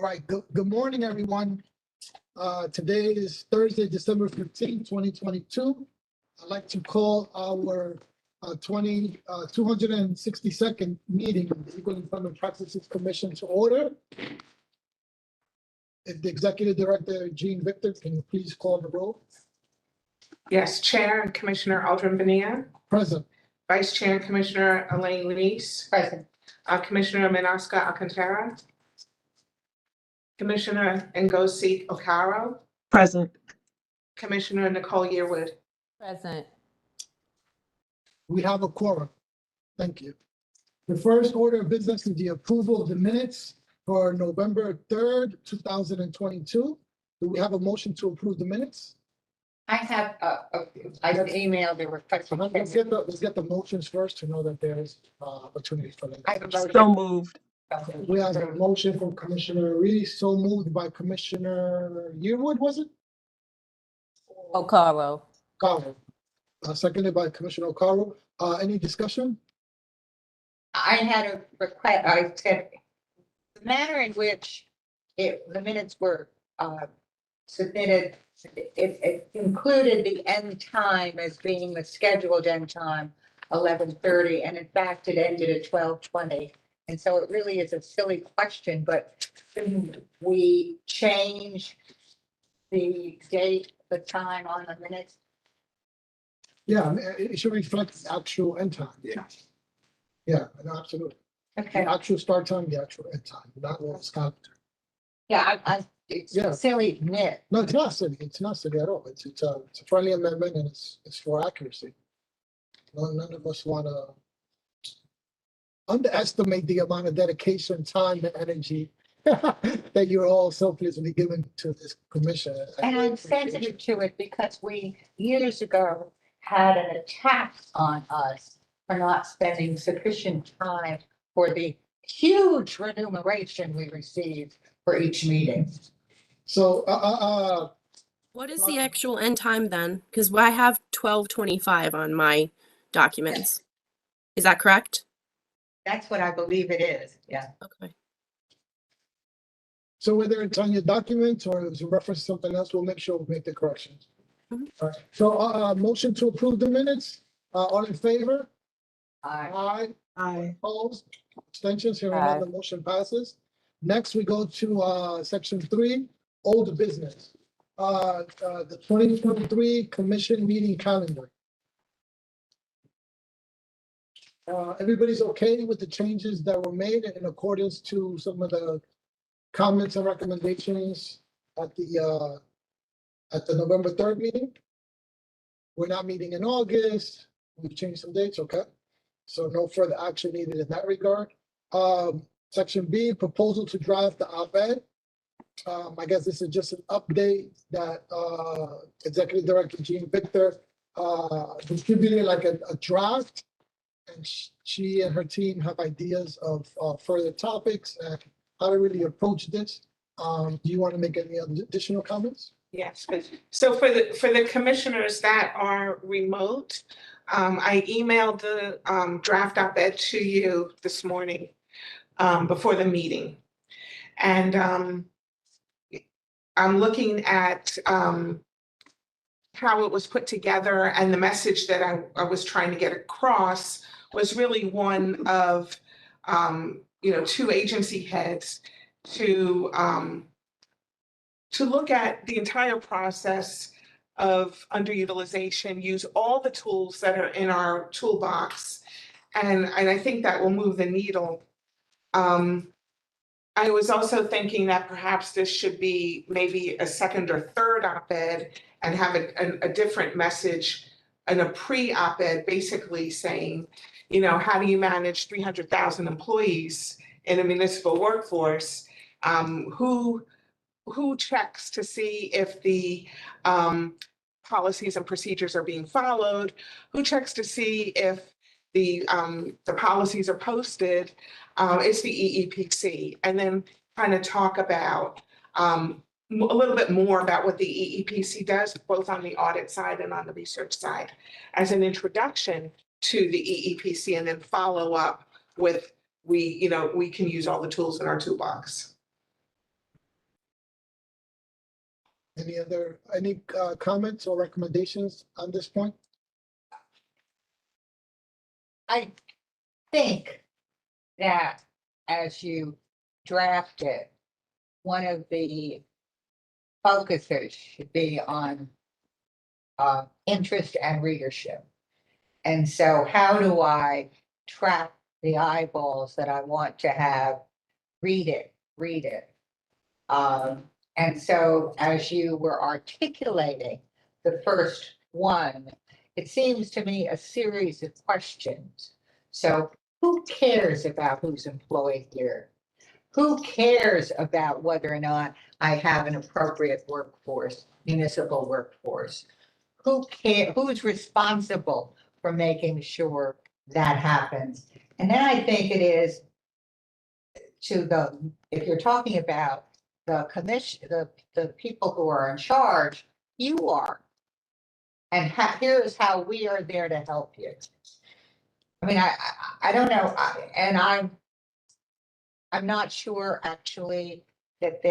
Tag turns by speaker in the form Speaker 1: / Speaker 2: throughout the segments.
Speaker 1: right, good morning, everyone. Today is Thursday, December 15th, 2022. I'd like to call our 262nd meeting of the Equal Employment Practices Commission to order. If the Executive Director, Jean Victor, can you please call the roll?
Speaker 2: Yes, Chair and Commissioner Aldrin Bonilla.
Speaker 1: Present.
Speaker 2: Vice Chair and Commissioner Elaine Luis.
Speaker 3: Present.
Speaker 2: Commissioner Menasca Alcantara. Commissioner Ngozi Okaro.
Speaker 3: Present.
Speaker 2: Commissioner Nicole Yearwood.
Speaker 3: Present.
Speaker 1: We have a quorum. Thank you. The first order of business is the approval of the minutes for November 3rd, 2022. Do we have a motion to approve the minutes?
Speaker 3: I have, I emailed the request.
Speaker 1: Let's get the motions first to know that there's opportunity for
Speaker 3: I
Speaker 1: that.
Speaker 3: have voted.
Speaker 4: So moved.
Speaker 1: We have a motion from Commissioner Reese, so moved by Commissioner Yearwood, was it?
Speaker 4: Okaro.
Speaker 1: Caro. Seconded by Commissioner Okaro. Any discussion?
Speaker 3: I had a request, I said, the manner in which the minutes were submitted, it included the end time as being the scheduled end time, 11:30, and in fact, it ended at 12:20. And so it really is a silly question, but shouldn't we change the date, the time on the minutes?
Speaker 1: Yeah, I mean, it should reflect the actual end time. Yeah. Yeah, no, absolutely.
Speaker 3: Okay,
Speaker 1: The actual start time, the actual end time, not what it's calendar.
Speaker 3: yeah, it's
Speaker 1: Yeah.
Speaker 3: a silly nit.
Speaker 1: No, it's not silly. It's not silly at all. It's a friendly amendment and it's for accuracy. None of us want to underestimate the amount of dedication, time, and energy that you're all selflessly giving to this commission.
Speaker 3: And I'm sensitive to it because we years ago had an attack on us for not spending sufficient time for the huge remuneration we received for each meeting.
Speaker 1: So,
Speaker 5: What is the actual end time then? Because I have 12:25 on my documents. Is that correct?
Speaker 3: That's what I believe it is, yeah.
Speaker 5: Okay.
Speaker 1: so whether it's on your documents or it's a reference to something else, we'll make sure we make the corrections.
Speaker 5: Mhm.
Speaker 1: All right. So, motion to approve the minutes. All in favor? Aye.
Speaker 4: Aye.
Speaker 1: Opposed? Abstentions? Hearing none, the motion passes. Next, we go to section 3, old business. The 2023 commission meeting calendar. Everybody's okay with the changes that were made in accordance to some of the comments and recommendations at the November 3rd meeting? We're not meeting in August. We've changed some dates, okay? So no further action needed in that regard. Section B, proposal to draft the op-ed. I guess this is just an update that Executive Director Jean Victor distributed like a draft. And she and her team have ideas of further topics and how to really approach this. Do you want to make any additional comments?
Speaker 2: Yes, but so for the commissioners that are remote, I emailed the draft op-ed to you this morning before the meeting. And I'm looking at how it was put together, and the message that I was trying to get across was really one of two agency heads to look at the entire process of underutilization, use all the tools that are in our toolbox, and I think that will move the needle. I was also thinking that perhaps this should be maybe a second or third op-ed and have a different message and a pre-op-ed basically saying, how do you manage 300,000 employees in a municipal workforce? Who checks to see if the policies and procedures are being followed? Who checks to see if the policies are posted? It's the EEPC, and then kind of talk about a little bit more about what the EEPC does, both on the audit side and on the research side, as an introduction to the EEPC, and then follow up with we can use all the tools in our toolbox.
Speaker 1: Any comments or recommendations on this point?
Speaker 3: I think that as you draft it, one of the focuses should be on interest and readership. And so how do I track the eyeballs that I want to have read it? And so as you were articulating the first one, it seems to me a series of questions. So who cares about who's employed here? Who cares about whether or not I have an appropriate workforce, municipal workforce? Who's responsible for making sure that happens? And then I think it is if you're talking about the commission, the people who are in charge, you are. And here's how we are there to help you. I mean, I don't know, and I'm not sure actually that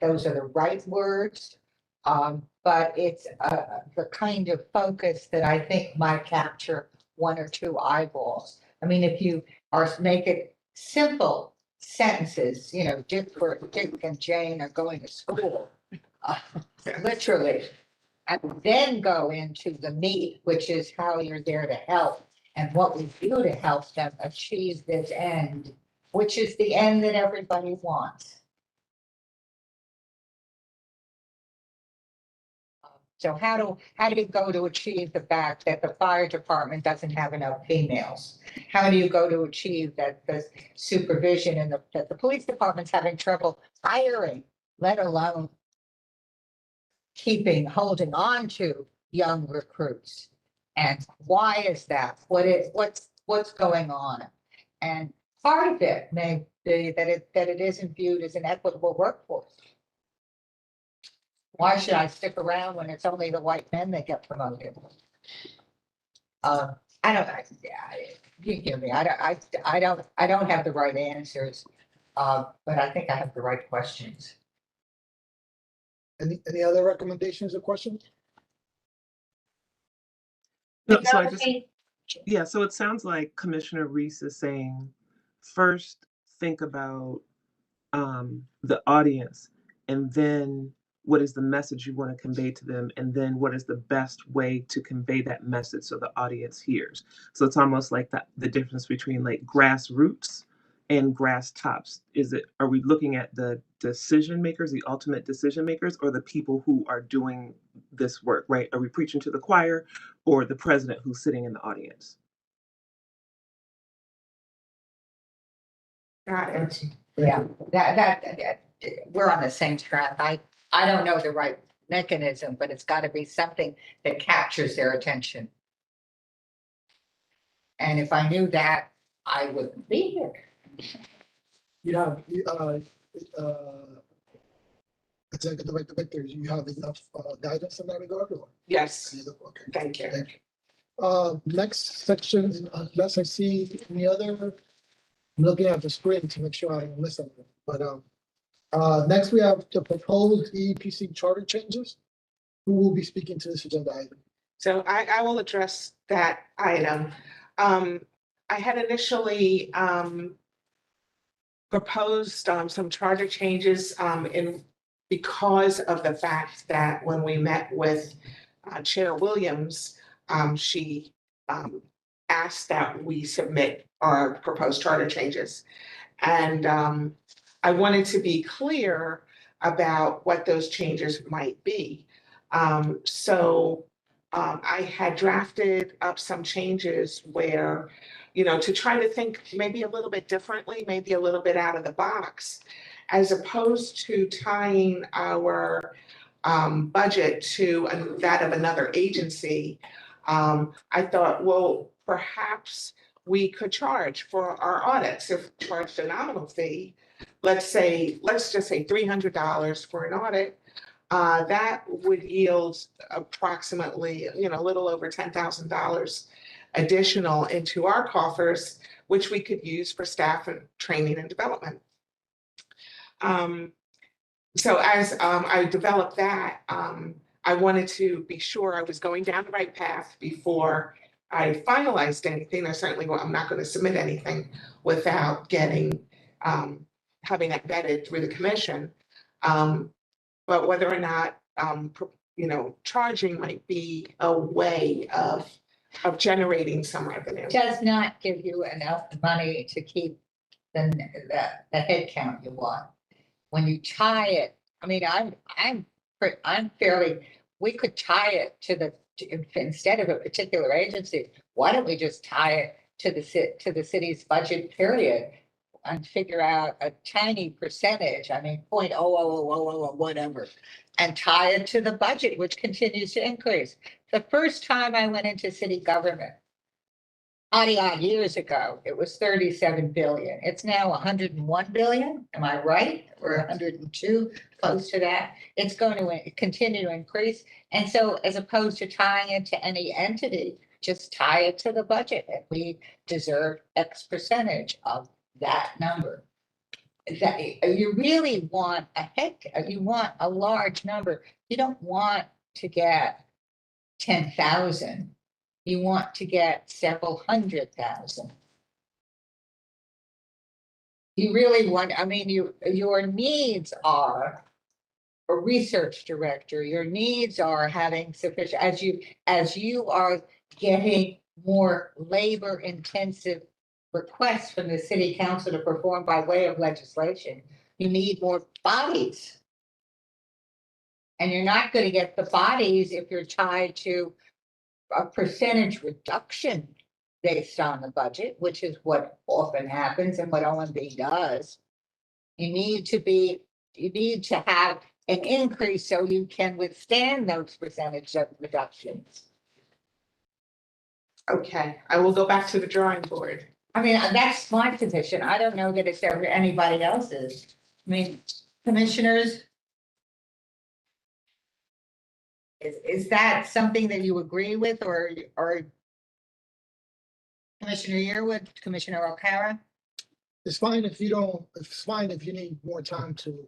Speaker 3: those are the right words. But it's the kind of focus that I think might capture one or two eyeballs. I mean, if you make it simple sentences, Dick and Jane are going to school, literally, and then go into the meat, which is how you're there to help and what we do to help them achieve this end, which is the end that everybody wants. So how do you go to achieve the fact that the fire department doesn't have enough females? How do you go to achieve that the supervision and that the police department's having trouble hiring, let alone holding on to young recruits? And why is that? What's going on? And part of it may be that it isn't viewed as an equitable workforce. Why should I stick around when it's only the white men that get promoted? I don't, you hear me, I don't have the right answers, but I think I have the right questions.
Speaker 1: Any other recommendations or questions?
Speaker 4: No, so so it sounds like Commissioner Reese is saying, first think about the audience, and then what is the message you want to convey to them, and then what is the best way to convey that message so the audience hears. So it's almost like the difference between like grassroots and grass tops. Are we looking at the decision makers, the ultimate decision makers, or the people who are doing this work, right? Are we preaching to the choir or the president who's sitting in the audience?
Speaker 2: Got it.
Speaker 3: Yeah, that we're on the same track. I don't know the right mechanism, but it's got to be something that captures their attention. And if I knew that, I wouldn't be here.
Speaker 1: Executive Director, you have enough guidance in that regard?
Speaker 2: Yes,
Speaker 1: Okay.
Speaker 2: thank you.
Speaker 1: Thank you. Next section, unless I see any other, I'm looking at the screen to make sure I don't miss something. But next we have the proposed EEPC charter changes. Who will be speaking to this agenda item?
Speaker 2: So I will address that item. I had initially proposed some charter changes because of the fact that when we met with Chair Williams, she asked that we submit our proposed charter changes. And I wanted to be clear about what those changes might be. So I had drafted up some changes where, to try to think maybe a little bit differently, maybe a little bit out of the box, as opposed to tying our budget to that of another agency. I thought, well, perhaps we could charge for our audits, if charged a nominal fee. Let's just say $300 for an audit. That would yield approximately, a little over $10,000 additional into our coffers, which we could use for staff and training and development. So as I developed that, I wanted to be sure I was going down the right path before I finalized anything. I certainly, I'm not going to submit anything without getting, having that vetted through the commission. But whether or not, charging might be a way of generating some revenue.
Speaker 3: Does not give you enough money to keep the head count you want. When you tie it, I mean, I'm fairly, we could tie it instead of a particular agency, why don't we just tie it to the city's budget period? And figure out a tiny percentage, I mean, 0.00000 whatever, and tie it to the budget, which continues to increase. The first time I went into city government, odd years ago, it was 37 billion. It's now 101 billion. Am I right? Or 102, close to that. It's going to continue to increase. And so as opposed to tying it to any entity, just tie it to the budget. And we deserve X percentage of that number. That you really want you want a large number. You don't want to get 10,000. You want to get several 100,000. You really want, I mean, your needs are a research director. Your needs are having sufficient, as you are getting more labor intensive requests from the city council to perform by way of legislation. You need more bodies. And you're not going to get the bodies if you're tied to a percentage reduction based on the budget, which is what often happens and what OMB does. You need to have an increase so you can withstand those percentage reductions.
Speaker 2: Okay, I will go back to the drawing board.
Speaker 3: I mean, that's my position. I don't know that it's ever anybody else's. I mean, commissioners, is that something that you agree with, or Commissioner Yearwood, Commissioner O'Hara?
Speaker 1: It's fine if you don't, it's fine if you need more time to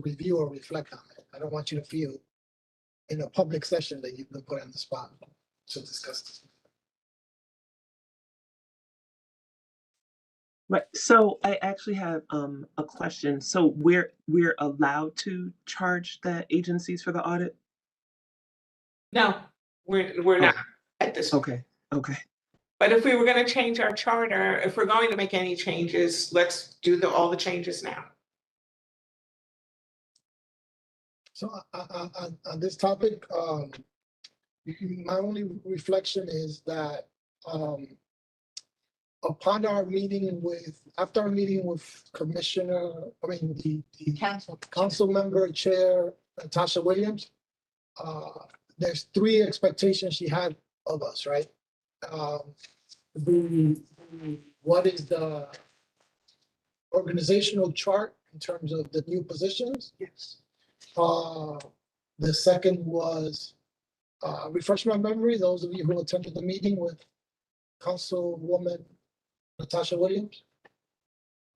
Speaker 1: review or reflect on it. I don't want you to feel in a public session that you've been put on the spot to discuss this.
Speaker 4: Right. So I actually have a question. So we're allowed to charge the agencies for the audit?
Speaker 2: No, we're not at this point.
Speaker 4: Okay.
Speaker 2: But if we were going to change our charter, if we're going to make any changes, let's do all the changes now.
Speaker 1: So on this topic, my only reflection is that after our meeting with the council member chair, Natasha Williams, there's 3 expectations she had of us, right? What is the organizational chart in terms of the new positions?
Speaker 2: Yes.
Speaker 1: The second was, refresh my memory, those of you who attended the meeting with Councilwoman Natasha Williams.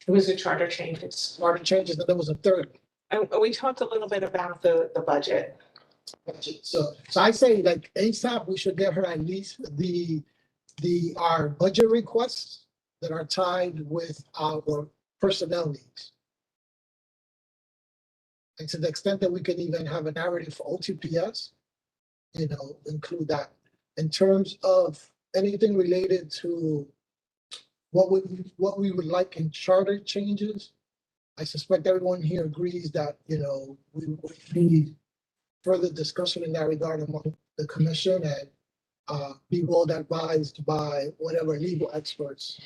Speaker 2: It was the charter changes.
Speaker 1: Charter changes, and there was a third.
Speaker 2: And we talked a little bit about the budget.
Speaker 1: So I say, like, ASAP, we should get her at least our budget requests that are tied with our personnel needs. And to the extent that we can even have a narrative for OTPS, include that. In terms of anything related to what we would like in charter changes, I suspect everyone here agrees that, we need further discussion in that regard among the commission, and be well advised by whatever legal experts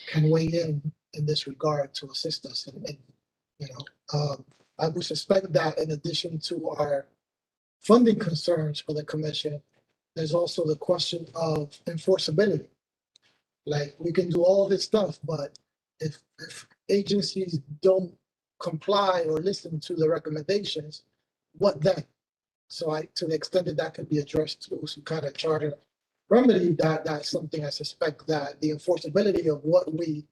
Speaker 1: can weigh in this regard to assist us. I would suspect that in addition to our funding concerns for the commission, there's also the question of enforceability. Like, we can do all this stuff, but if agencies don't comply or listen to the recommendations, what then? So to the extent that could be addressed through some kind of charter remedy, that's something I suspect that the enforceability of what we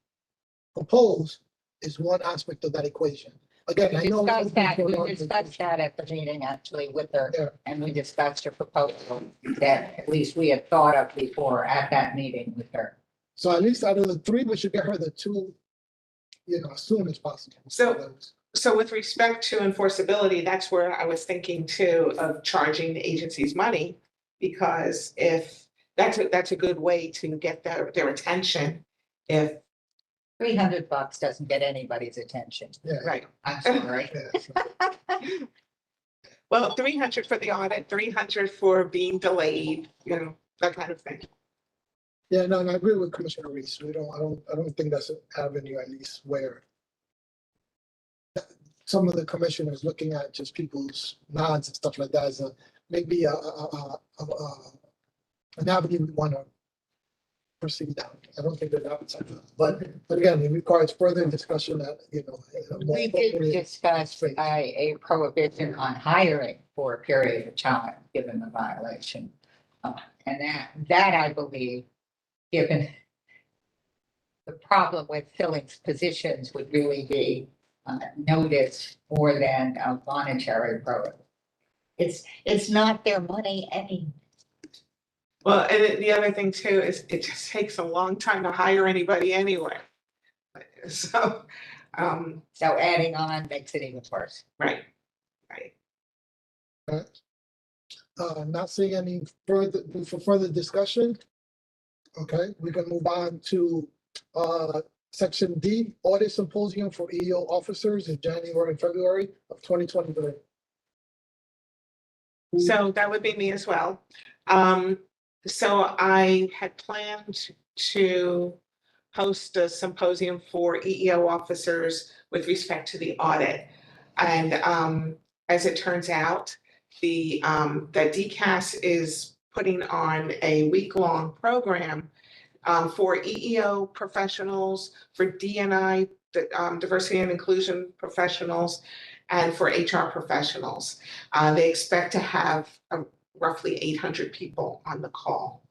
Speaker 1: propose is one aspect of that equation. again, I know.
Speaker 3: We discussed that at the meeting actually with her,
Speaker 1: Yeah.
Speaker 3: and we discussed a proposal that at least we had thought of before at that meeting with her.
Speaker 1: So at least out of the three, we should get her the two, as soon as possible.
Speaker 2: So with respect to enforceability, that's where I was thinking too of charging the agencies money. Because if, that's a good way to get their attention. If,
Speaker 3: $300 doesn't get anybody's attention.
Speaker 1: Yeah.
Speaker 2: right,
Speaker 3: I'm sorry.
Speaker 1: Yeah, so-
Speaker 2: well, 300 for the audit, 300 for being delayed, that kind of thing.
Speaker 1: Yeah, no, and I agree with Commissioner Reese. I don't think that's an avenue at least where some of the commissioners looking at just people's nods and stuff like that is maybe an avenue we want to proceed down. I don't think that's, but again, it requires further discussion that,
Speaker 3: We did discuss a prohibition on hiring for a period of time, given the violation. And that I believe, given the problem with filling positions would really be noticed more than a monetary prohibition. It's not their money any.
Speaker 2: Well, and the other thing too is it just takes a long time to hire anybody anyway. So,
Speaker 3: So adding on makes it even worse.
Speaker 2: right.
Speaker 1: Not seeing any further discussion. Okay, we can move on to section D, audit symposium for EEO officers in January and February of 2023.
Speaker 2: So that would be me as well. So I had planned to host a symposium for EEO officers with respect to the audit. And as it turns out, that DCAS is putting on a week-long program for EEO professionals, for D&I, diversity and inclusion professionals, and for HR professionals. They expect to have roughly 800 people on the call.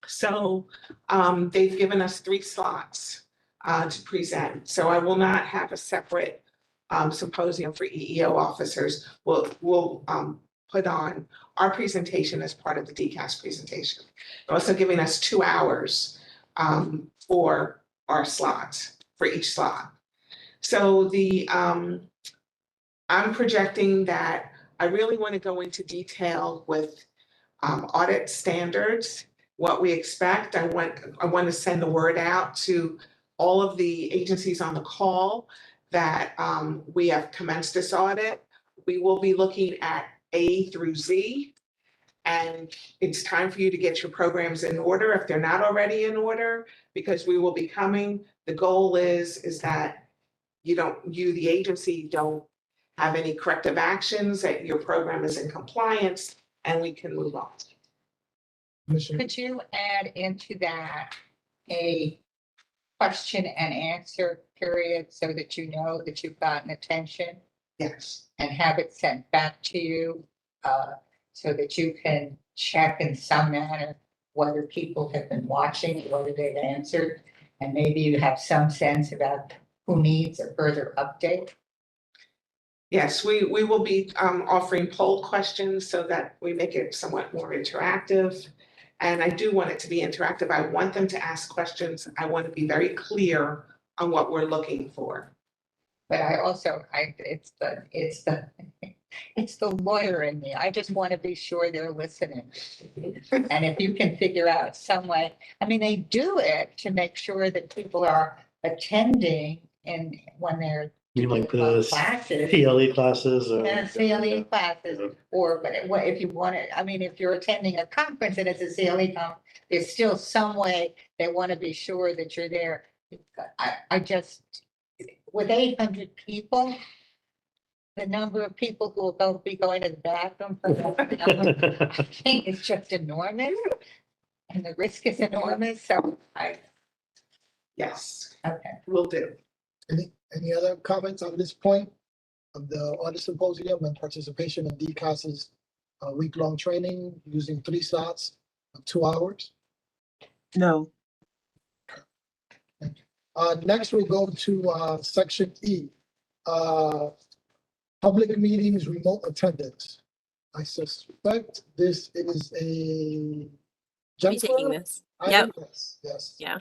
Speaker 2: So they've given us 3 slots to present. So I will not have a separate symposium for EEO officers. We'll put on our presentation as part of the DCAS presentation. They're also giving us 2 hours for our slots, for each slot. So I'm projecting that I really want to go into detail with audit standards, what we expect. I want to send the word out to all of the agencies on the call that we have commenced this audit. We will be looking at A through Z, and it's time for you to get your programs in order if they're not already in order, because we will be coming. The goal is that you, the agency, don't have any corrective actions, that your program is in compliance, and we can move on.
Speaker 3: Could you add into that a question and answer period so that you know that you've gotten attention
Speaker 2: Yes.
Speaker 3: and have it sent back to you so that you can check in some manner whether people have been watching, whether they've answered, and maybe you have some sense about who needs a further update?
Speaker 2: Yes, we will be offering poll questions so that we make it somewhat more interactive. And I do want it to be interactive. I want them to ask questions. I want to be very clear on what we're looking for.
Speaker 3: But I also, it's the lawyer in me. I just want to be sure they're listening. And if you can figure out some way, I mean, they do it to make sure that people are attending and when they're
Speaker 6: You mean like the
Speaker 3: classes.
Speaker 6: PLE classes? Or,
Speaker 3: Yeah, CLE classes,
Speaker 6: Yeah.
Speaker 3: or but if you want to, I mean, if you're attending a conference and it's a CLE conference, there's still some way they want to be sure that you're there. I just, with 800 people, the number of people who will both be going to the bathroom, I think it's just enormous. And the risk is enormous, so
Speaker 2: Yes,
Speaker 3: okay.
Speaker 2: will do.
Speaker 1: Any other comments on this point of the audit symposium and participation in DCAS's week-long training using 3 slots of 2 hours?
Speaker 4: No.
Speaker 1: Next, we'll go to section E, Public meetings, remote attendance. I suspect this is a.
Speaker 5: Be taking
Speaker 1: Jennifer
Speaker 5: this.
Speaker 1: item?
Speaker 5: Yep.
Speaker 1: Yes.
Speaker 5: Yeah.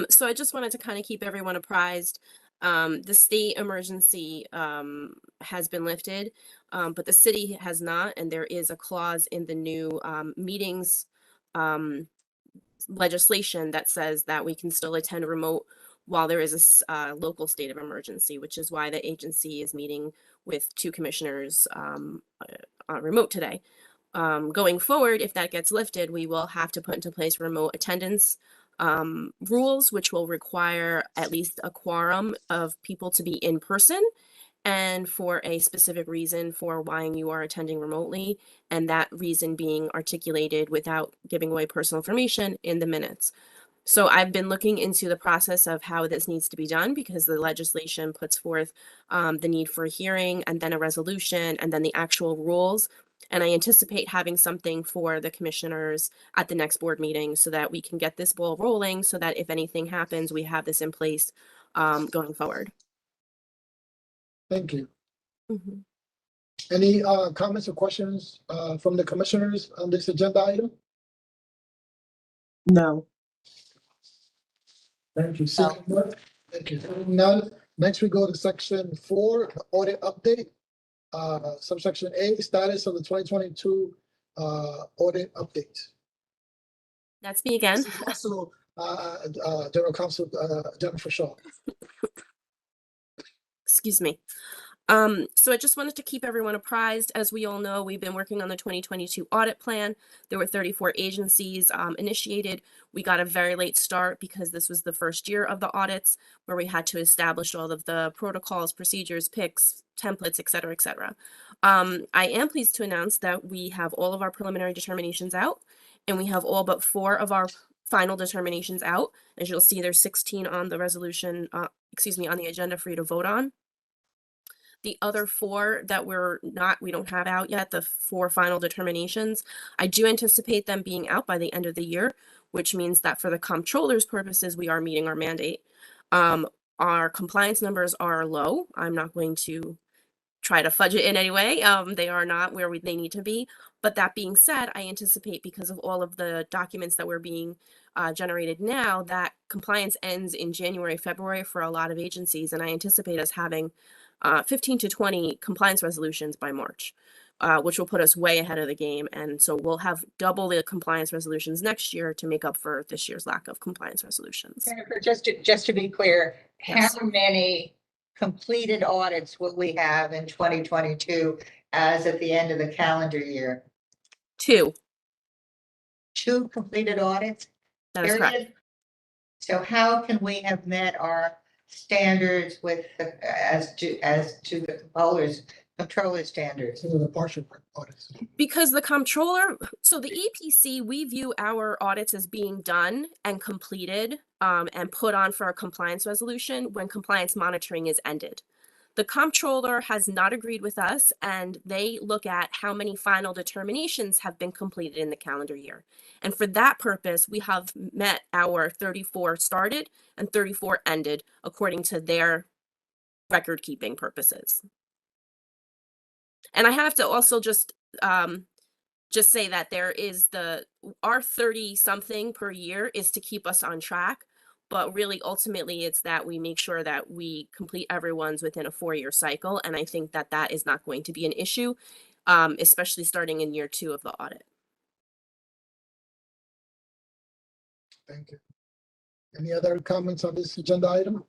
Speaker 5: So I just wanted to kind of keep everyone apprised. The state emergency has been lifted, but the city has not, and there is a clause in the new meetings legislation that says that we can still attend remote while there is a local state of emergency, which is why the agency is meeting with 2 commissioners on remote today. Going forward, if that gets lifted, we will have to put into place remote attendance rules, which will require at least a quorum of people to be in person and for a specific reason for why you are attending remotely, and that reason being articulated without giving away personal information in the minutes. So I've been looking into the process of how this needs to be done because the legislation puts forth the need for a hearing and then a resolution and then the actual rules. And I anticipate having something for the commissioners at the next board meeting so that we can get this ball rolling so that if anything happens, we have this in place going forward.
Speaker 1: Thank you.
Speaker 5: Mhm.
Speaker 1: Any comments or questions from the commissioners on this agenda item?
Speaker 4: No.
Speaker 1: Thank you. Seeing none. Thank you. Seeing none. Next, we go to section 4, the audit update. Subsection A, status of the 2022 audit update.
Speaker 5: That's me again.
Speaker 1: This is also General Counsel Jennifer Shaw.
Speaker 5: Excuse me. So I just wanted to keep everyone apprised. As we all know, we've been working on the 2022 audit plan. There were 34 agencies initiated. We got a very late start because this was the first year of the audits where we had to establish all of the protocols, procedures, PICs, templates, et cetera, et cetera. I am pleased to announce that we have all of our preliminary determinations out and we have all but 4 of our final determinations out. As you'll see, there's 16 on the resolution, on the agenda for you to vote on. The other 4 that we don't have out yet, the 4 final determinations, I do anticipate them being out by the end of the year, which means that for the comptroller's purposes, we are meeting our mandate. Our compliance numbers are low. I'm not going to try to fudge it in any way. They are not where they need to be. But that being said, I anticipate because of all of the documents that were being generated now, that compliance ends in January, February for a lot of agencies. And I anticipate us having 15 to 20 compliance resolutions by March, which will put us way ahead of the game. And so we'll have double the compliance resolutions next year to make up for this year's lack of compliance resolutions.
Speaker 3: Jennifer, just to be clear,
Speaker 5: Yes.
Speaker 3: how many completed audits will we have in 2022 as at the end of the calendar year?
Speaker 5: 2.
Speaker 3: 2 completed audits?
Speaker 5: That is correct.
Speaker 3: Period? So how can we have met our standards with as to the controller standards?
Speaker 1: This is a partial audit.
Speaker 5: Because the comptroller, so the EPC, we view our audits as being done and completed and put on for a compliance resolution when compliance monitoring is ended. The comptroller has not agreed with us and they look at how many final determinations have been completed in the calendar year. And for that purpose, we have met our 34 started and 34 ended according to their record keeping purposes. And I have to also just say that there is our 30 something per year is to keep us on track. But really, ultimately, it's that we make sure that we complete everyone's within a 4-year cycle. And I think that that is not going to be an issue, especially starting in year 2 of the audit.
Speaker 1: Thank you. Any other comments on this agenda item?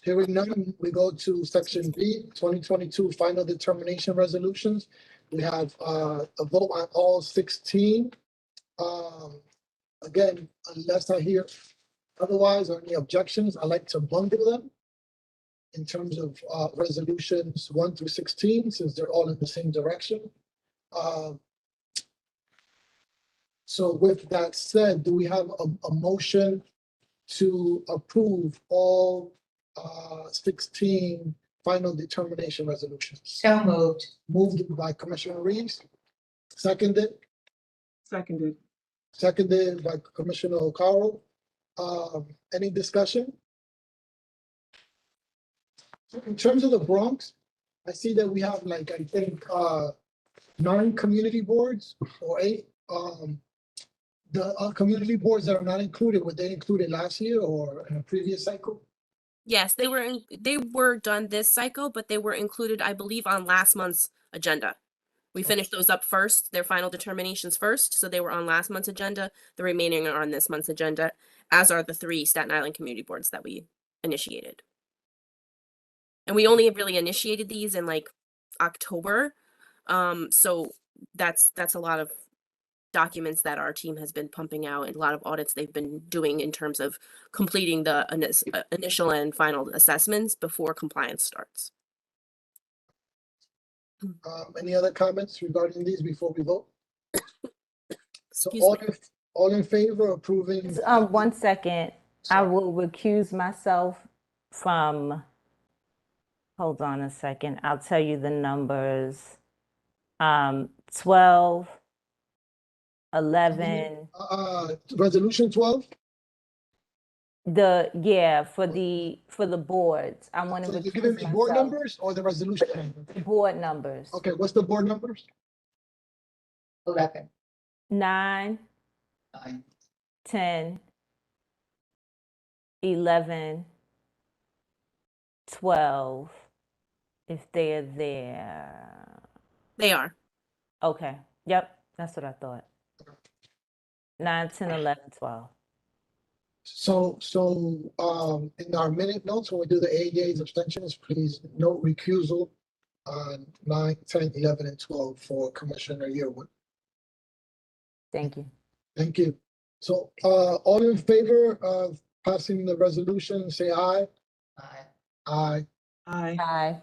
Speaker 1: Hearing none, we go to section B, 2022 final determination resolutions. We have a vote on all 16. Again, unless I hear otherwise or any objections, I like to bundle them in terms of resolutions 1 through 16, since they're all in the same direction. So with that said, do we have a motion to approve all 16 final determination resolutions?
Speaker 3: So moved.
Speaker 1: Moved by Commissioner Reeves, seconded by Commissioner O'Carroll. Any discussion? In terms of the Bronx, I see that we have like, I think, 9 community boards or 8. The community boards that are not included, were they included last year or in a previous cycle?
Speaker 5: Yes, they were done this cycle, but they were included, I believe, on last month's agenda. We finished those up first, their final determinations first, so they were on last month's agenda. The remaining are on this month's agenda, as are the 3 Staten Island community boards that we initiated. And we only really initiated these in like October. So that's a lot of documents that our team has been pumping out and a lot of audits they've been doing in terms of completing the initial and final assessments before compliance starts.
Speaker 1: Any other comments regarding these before we vote? So
Speaker 5: Excuse me.
Speaker 1: all in favor of approving?
Speaker 7: 1 second. I
Speaker 1: Sorry.
Speaker 7: will recuse myself from, hold on a second. I'll tell you the numbers. 12, 11,
Speaker 1: Resolution 12?
Speaker 7: for the boards. I want to
Speaker 1: So you're giving
Speaker 7: recuse
Speaker 1: me board
Speaker 7: myself.
Speaker 1: numbers or the resolution numbers?
Speaker 7: Board numbers.
Speaker 1: Okay, what's the board numbers?
Speaker 3: 11.
Speaker 7: 9, 10, 11, 12, if they're there.
Speaker 5: They are.
Speaker 7: Okay, yep, that's what I thought. 9, 10, 11, 12.
Speaker 1: So, in our minute notes, when we do the ADA's abstentions, please note recusal on 9, 10, 11, and 12 for Commissioner Yearwood.
Speaker 7: Thank you.
Speaker 1: Thank you. So, all in favor of passing the resolution, say aye.
Speaker 3: Aye.
Speaker 1: Aye.
Speaker 4: Aye.
Speaker 7: Aye.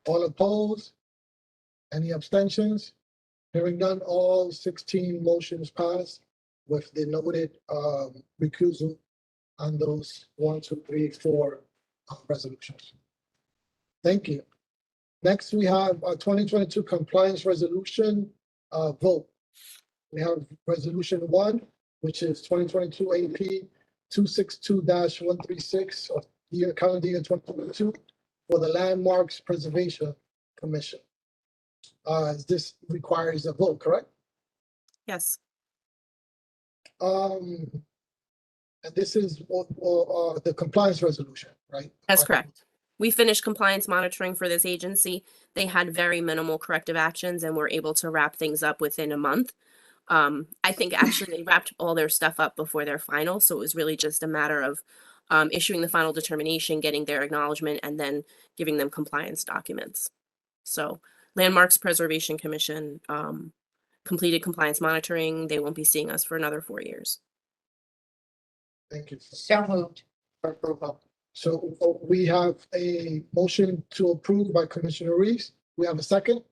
Speaker 1: All opposed? Any abstentions? Hearing none, all 16 motions pass with the noted recusal on those 1, 2, 3, 4 resolutions. Thank you. Next, we have a 2022 compliance resolution vote. We have resolution 1, which is 2022 AP 262-136 of year calendar year 2022 for the Landmarks Preservation Commission. This requires a vote, correct?
Speaker 5: Yes.
Speaker 1: And this is the compliance resolution, right?
Speaker 5: That's correct. We finished compliance monitoring for this agency. They had very minimal corrective actions and were able to wrap things up within a month. I think actually they wrapped all their stuff up before their final, so it was really just a matter of issuing the final determination, getting their acknowledgement, and then giving them compliance documents. So Landmarks Preservation Commission completed compliance monitoring. They won't be seeing us for another 4 years.
Speaker 1: Thank you.
Speaker 3: So moved for approval.
Speaker 1: So we have a motion to approve by Commissioner Reese. We have a second.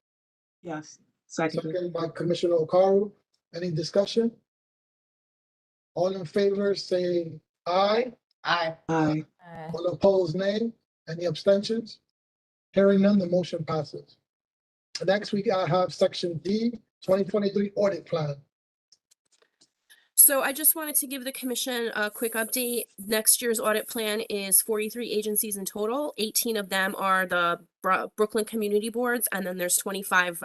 Speaker 4: Yes. Second.
Speaker 1: Second by Commissioner Okaru. Any discussion? All in favor, say aye.
Speaker 3: Aye.
Speaker 4: Aye.
Speaker 7: Aye.
Speaker 1: All opposed, nay. Any abstentions? Hearing none, the motion passes. Next, we have section D, 2023 audit plan.
Speaker 5: So I just wanted to give the commission a quick update. Next year's audit plan is 43 agencies in total. 18 of them are the Brooklyn community boards, and then there's 25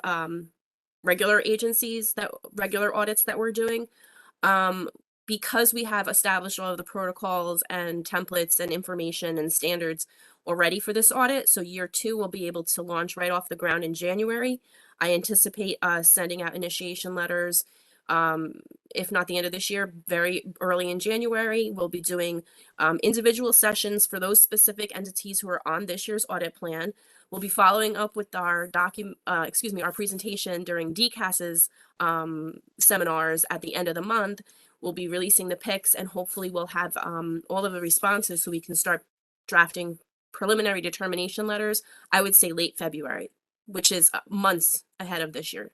Speaker 5: regular agencies, regular audits that we're doing. Because we have established all of the protocols and templates and information and standards already for this audit, so year 2 will be able to launch right off the ground in January. I anticipate sending out initiation letters, if not the end of this year, very early in January. We'll be doing individual sessions for those specific entities who are on this year's audit plan. We'll be following up with our our presentation during DCAS's seminars at the end of the month. We'll be releasing the pics, and hopefully we'll have all of the responses so we can start drafting preliminary determination letters, I would say late February, which is months ahead of this year.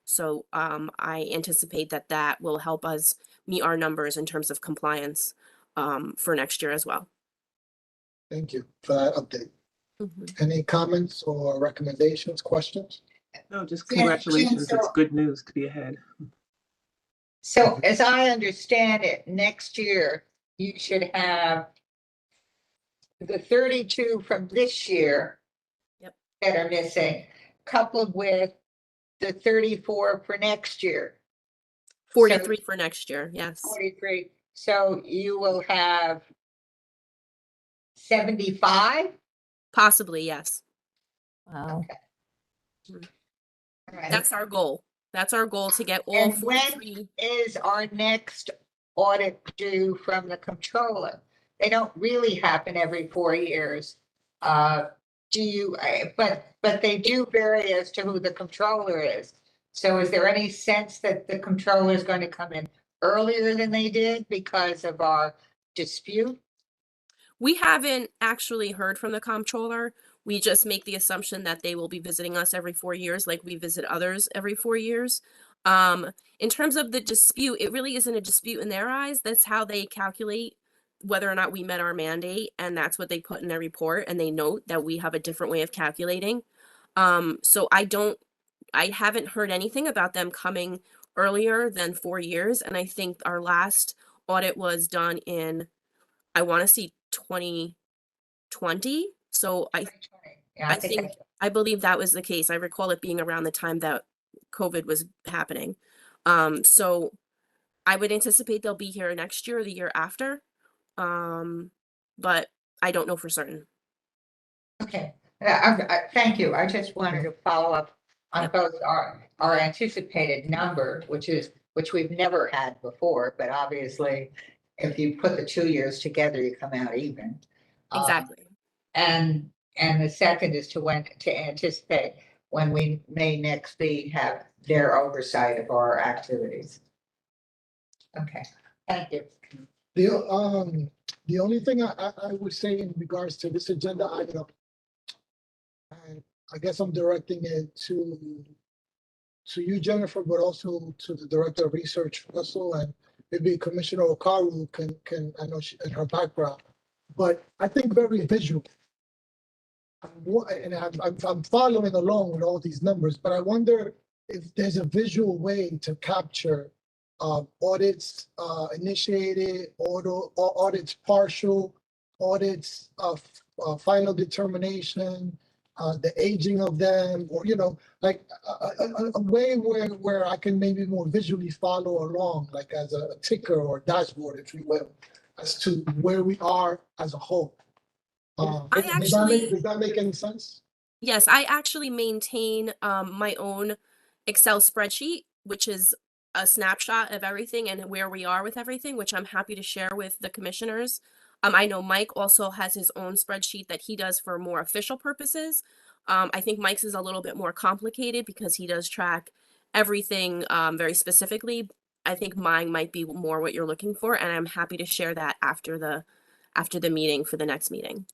Speaker 5: So I anticipate that will help us meet our numbers in terms of compliance for next year as well.
Speaker 1: Thank you for that update. Any comments or recommendations, questions?
Speaker 4: No, just
Speaker 3: Yeah,
Speaker 4: congratulations.
Speaker 3: so-
Speaker 4: It's good news to be ahead.
Speaker 3: So as I understand it, next year, you should have the 32 from this year that are missing, coupled with the 34 for next year.
Speaker 5: 43 for next year, yes.
Speaker 3: 43, so you will have 75?
Speaker 5: Possibly, yes.
Speaker 7: Wow.
Speaker 3: All right.
Speaker 5: That's our goal. That's our goal, to get all
Speaker 3: And
Speaker 5: 43.
Speaker 3: when is our next audit due from the controller? They don't really happen every 4 years. Do you, but they do vary as to who the controller is. So is there any sense that the controller is going to come in earlier than they did because of our dispute?
Speaker 5: We haven't actually heard from the comptroller. We just make the assumption that they will be visiting us every 4 years, like we visit others every 4 years. In terms of the dispute, it really isn't a dispute in their eyes. That's how they calculate whether or not we met our mandate, and that's what they put in their report, and they note that we have a different way of calculating. So I haven't heard anything about them coming earlier than 4 years, and I think our last audit was done in, I want to see 2020. So
Speaker 3: Yeah,
Speaker 5: I believe that was the case. I recall it being around the time that COVID was happening. So I would anticipate they'll be here next year or the year after. But I don't know for certain.
Speaker 3: okay. Thank you. I just wanted to follow up on
Speaker 5: Yep.
Speaker 3: both our anticipated number, which we've never had before, but obviously if you put the 2 years together, you come out even.
Speaker 5: Exactly.
Speaker 3: And the second is to anticipate when we may next have their oversight of our activities. Okay, thank you.
Speaker 1: The only thing I would say in regards to this agenda item, and I guess I'm directing it to you, Jennifer, but also to the Director of Research, Russell, and maybe Commissioner Okaru can, I know she, in her background, but I think very visual. And I'm following along with all these numbers, but I wonder if there's a visual way to capture audits initiated, audits partial, audits of final determination, the aging of them, or like a way where I can maybe more visually follow along, like as a ticker or dashboard, if you will, as to where we are as a whole. Does that make any sense?
Speaker 5: Yes, I actually maintain my own Excel spreadsheet, which is a snapshot of everything and where we are with everything, which I'm happy to share with the commissioners. I know Mike also has his own spreadsheet that he does for more official purposes. I think Mike's is a little bit more complicated because he does track everything very specifically. I think mine might be more what you're looking for, and I'm happy to share that after the meeting for the next meeting.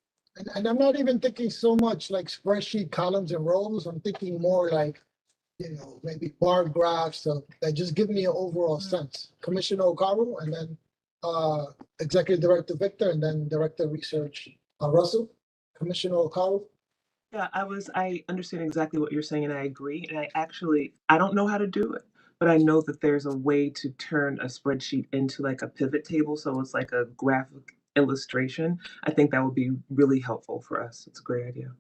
Speaker 1: And I'm not even thinking so much like spreadsheet columns and rows. I'm thinking more like, maybe bar graphs that just give me an overall sense. Commissioner Okaru, and then Executive Director Victor, and then Director of Research Russell. Commissioner Okaru.
Speaker 4: Yeah, I understand exactly what you're saying, and I agree. And I don't know how to do it, but I know that there's a way to turn a spreadsheet into like a pivot table. So it's like a graphic illustration. I think that would be really helpful for us. It's a great idea.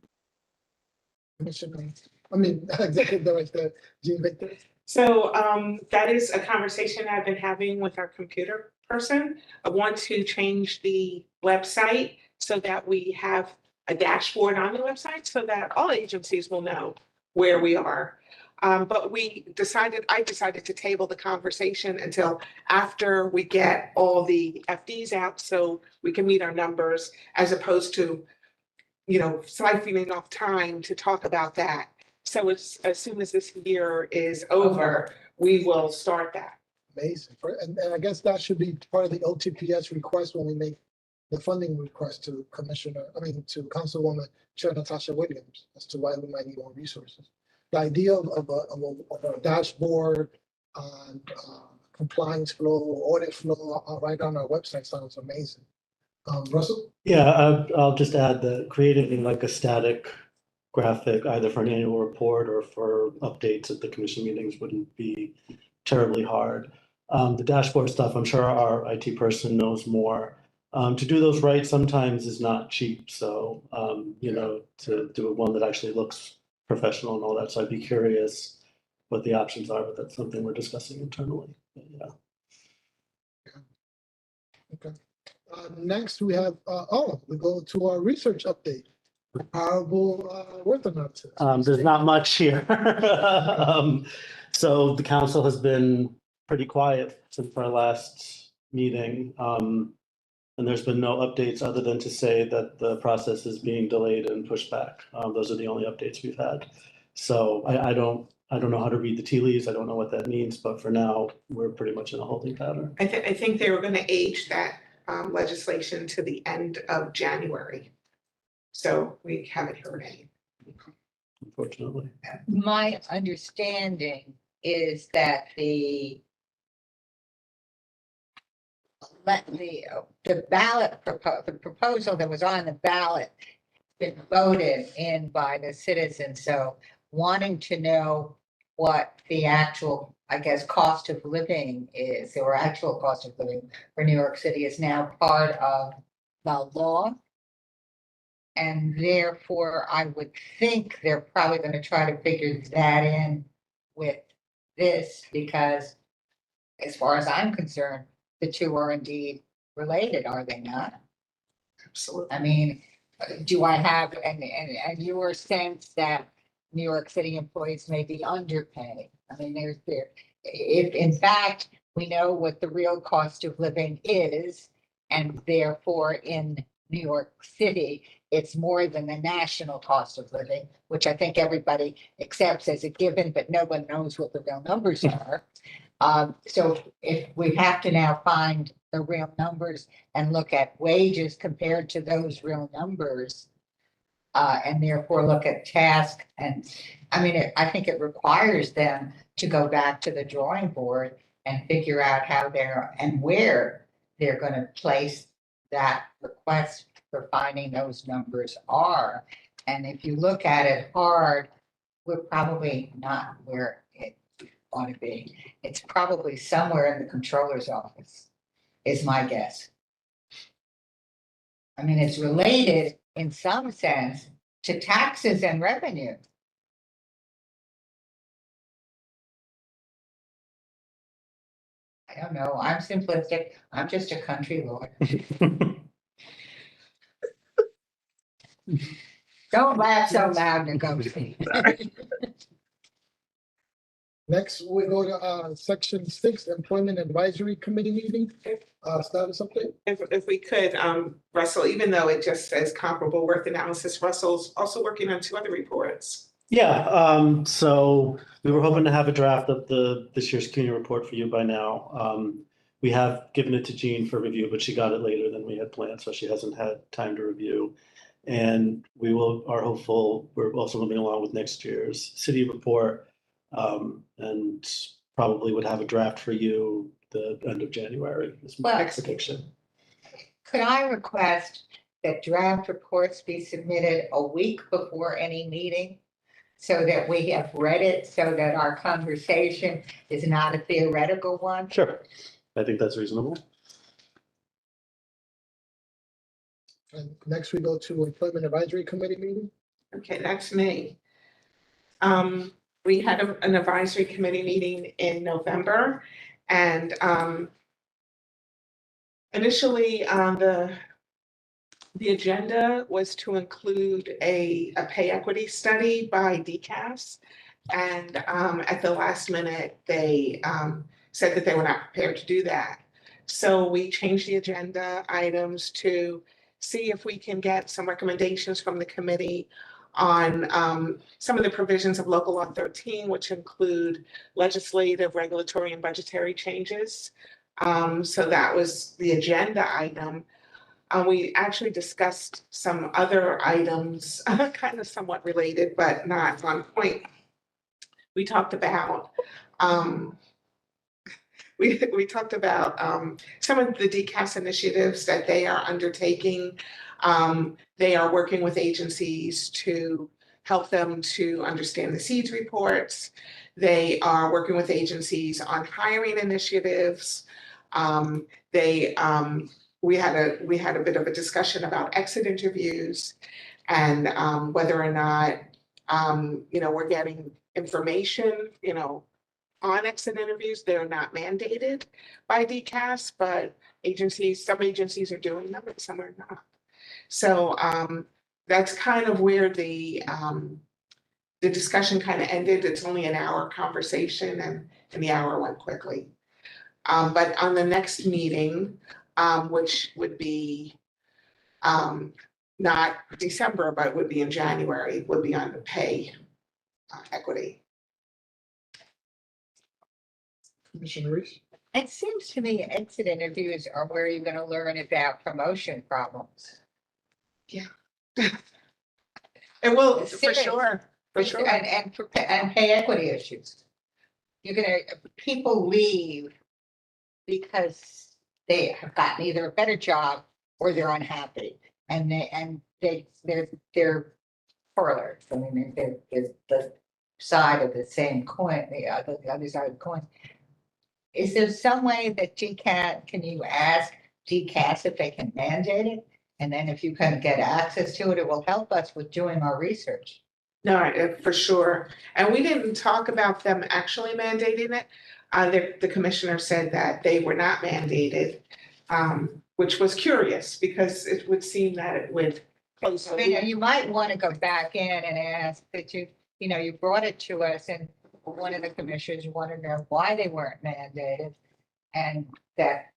Speaker 1: Executive Director Jean Victor.
Speaker 2: So that is a conversation I've been having with our computer person. I want to change the website so that we have a dashboard on the website so that all agencies will know where we are. But I decided to table the conversation until after we get all the FDs out so we can meet our numbers, as opposed to, siphoning off time to talk about that. So as soon as this year is over, we will start that.
Speaker 1: Amazing. And I guess that should be part of the OTPS request when we make the funding request to Councilwoman Chair Natasha Williams as to why we might need more resources. The idea of a dashboard on compliance flow, audit flow right on our website sounds amazing. Russell?
Speaker 6: Yeah, I'll just add that creating like a static graphic, either for an annual report or for updates at the commission meetings, wouldn't be terribly hard. The dashboard stuff, I'm sure our IT person knows more. To do those right sometimes is not cheap. So, to do one that actually looks professional and all that. So I'd be curious what the options are, but that's something we're discussing internally. But yeah.
Speaker 1: Okay. Next, we have, we go to our research update. Honorable Worth analysis.
Speaker 6: There's not much here. So the council has been pretty quiet since our last meeting. And there's been no updates other than to say that the process is being delayed and pushed back. Those are the only updates we've had. So I don't know how to read the tea leaves. I don't know what that means, but for now, we're pretty much in a holding pattern.
Speaker 2: I think they were going to age that legislation to the end of January. So we haven't heard any.
Speaker 6: Unfortunately.
Speaker 3: My understanding is that the ballot the proposal that was on the ballot been voted in by the citizens. So wanting to know what the actual, I guess, cost of living is, or actual cost of living for New York City is now part of the law. And therefore, I would think they're probably going to try to figure that in with this, because as far as I'm concerned, the two are indeed related, are they not?
Speaker 2: Absolutely.
Speaker 3: I mean, do I have, and your sense that New York City employees may be underpaid? I mean, if in fact, we know what the real cost of living is, and therefore in New York City, it's more than the national cost of living, which I think everybody accepts as a given, but no one knows what the real numbers are. So if we have to now find the real numbers and look at wages compared to those real numbers, and therefore look at task, and I mean, I think it requires them to go back to the drawing board and figure out how and where they're going to place that request for finding those numbers are. And if you look at it hard, we're probably not where it ought to be. It's probably somewhere in the controller's office, is my guess. I mean, it's related in some sense to taxes and revenue. I don't know. I'm simplistic. I'm just a country lawyer. Don't laugh so loud, negotiate.
Speaker 1: Next, we go to section 6, Employment Advisory Committee meeting. Status update.
Speaker 2: If we could, Russell, even though it just says comparable worth analysis, Russell's also working on 2 other reports.
Speaker 6: Yeah, so we were hoping to have a draft of this year's community report for you by now. We have given it to Jean for review, but she got it later than we had planned, so she hasn't had time to review. And we are hopeful, we're also moving along with next year's city report, and probably would have a draft for you the end of January, is my prediction.
Speaker 3: Could I request that draft reports be submitted a week before any meeting, so that we have read it, so that our conversation is not a theoretical one?
Speaker 6: Sure, I think that's reasonable.
Speaker 1: And next, we go to Employment Advisory Committee meeting.
Speaker 2: Okay, that's me. We had an advisory committee meeting in November, and initially the agenda was to include a pay equity study by DCAS, and at the last minute they said that they were not prepared to do that. So we changed the agenda items to see if we can get some recommendations from the committee on some of the provisions of Local Law 13, which include legislative, regulatory, and budgetary changes. So that was the agenda item. We actually discussed some other items, kind of somewhat related, but not on point. We talked about we talked about some of the DCAS initiatives that they are undertaking. They are working with agencies to help them to understand the SEEDS reports. They are working with agencies on hiring initiatives. We had a bit of a discussion about exit interviews and whether or not We're getting information, on exit interviews. They're not mandated by DCAS, but some agencies are doing them and some are not. So that's kind of where the discussion kind of ended. It's only an hour conversation and the hour went quickly. But on the next meeting, which would be not December, but would be in January, would be on the pay equity.
Speaker 1: Commissioner Reese?
Speaker 3: It seems to me exit interviews are where you're gonna learn about promotion problems.
Speaker 2: It will, for
Speaker 3: Serious.
Speaker 2: sure, for sure.
Speaker 3: And pay equity issues. People leave because they have gotten either a better job or they're unhappy. And they're corollaries. I mean, they're the side of the same coin, the other side of the coin. Is there some way that can you ask DCAS if they can mandate it? And then if you can get access to it, it will help us with doing our research.
Speaker 2: No, for sure. And we didn't talk about them actually mandating it. The commissioner said that they were not mandated, which was curious because it would seem that it would.
Speaker 3: You might want to go back in and ask that you brought it to us and one of the commissioners wanted to know why they weren't mandated. And that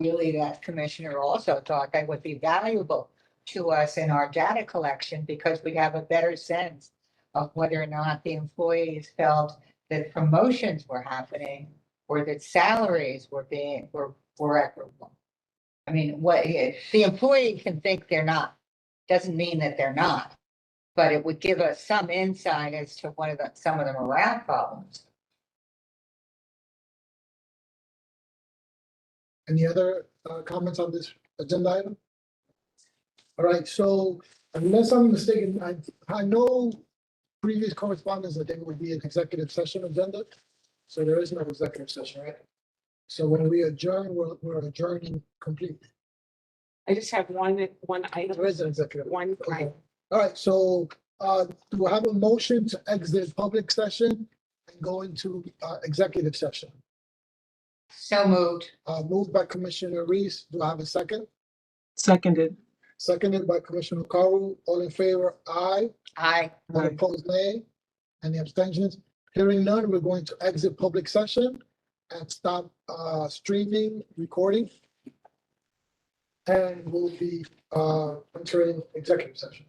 Speaker 3: really that commissioner also thought that would be valuable to us in our data collection because we have a better sense of whether or not the employees felt that promotions were happening or that salaries were equitable. I mean, the employee can think they're not, doesn't mean that they're not, but it would give us some insight as to some of the morale problems.
Speaker 1: Any other comments on this agenda item? All right, so unless I'm mistaken, I know previous correspondence that there would be an executive session agenda. So there is no executive session, right? So when we adjourn, we're adjourning completely.
Speaker 2: I just have one item.
Speaker 1: There is an executive.
Speaker 2: One
Speaker 1: Okay.
Speaker 2: item.
Speaker 1: All right, so do I have a motion to exit public session and go into executive session?
Speaker 3: So moved.
Speaker 1: Moved by Commissioner Reese. Do I have a second?
Speaker 4: Seconded.
Speaker 1: Seconded by Commissioner Karu. All in favor, aye.
Speaker 3: Aye.
Speaker 1: All
Speaker 4: Aye.
Speaker 1: opposed, nay. Any abstentions? Hearing none, we're going to exit public session and stop streaming, recording. And we'll be entering executive session.